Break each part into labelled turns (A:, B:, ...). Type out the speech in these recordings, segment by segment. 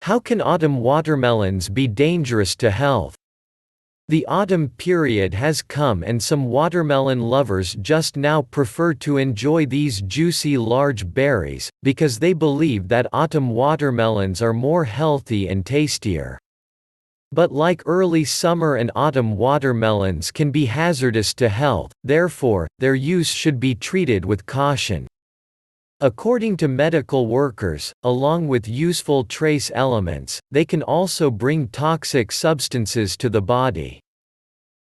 A: How can autumn watermelons be dangerous to health? The autumn period has come and some watermelon lovers just now prefer to enjoy these juicy large berries, because they believe that autumn watermelons are more healthy and tastier. But like early summer and autumn watermelons can be hazardous to health, therefore, their use should be treated with caution. According to medical workers, along with useful trace elements, they can also bring toxic substances to the body.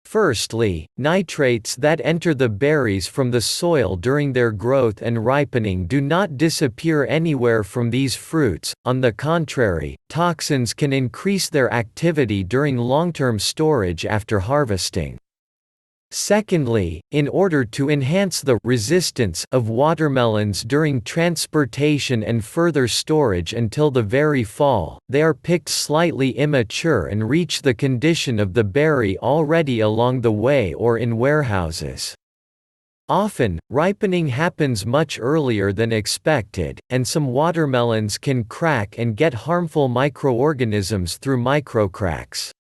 A: Firstly, nitrates that enter the berries from the soil during their growth and ripening do not disappear anywhere from these fruits. On the contrary, toxins can increase their activity during long-term storage after harvesting. Secondly, in order to enhance the resistance of watermelons during transportation and further storage until the very fall, they are picked slightly immature and reach the condition of the berry already along the way or in warehouses. Often, ripening happens much earlier than expected, and some watermelons can crack and get harmful microorganisms through microcracks.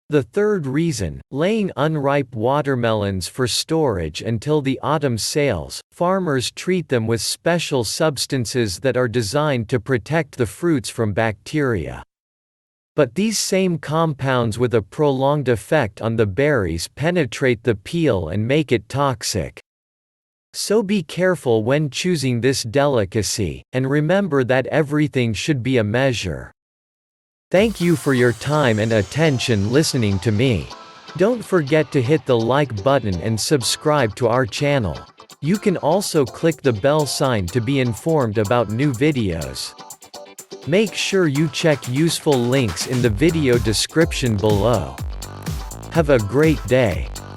A: The third reason, laying unripe watermelons for storage until the autumn sales, farmers treat them with special substances that are designed to protect the fruits from bacteria. But these same compounds with a prolonged effect on the berries penetrate the peel and make it toxic. So be careful when choosing this delicacy, and remember that everything should be a measure. Thank you for your time and attention listening to me. Don't forget to hit the like button and subscribe to our channel. You can also click the bell sign to be informed about new videos. Make sure you check useful links in the video description below. Have a great day.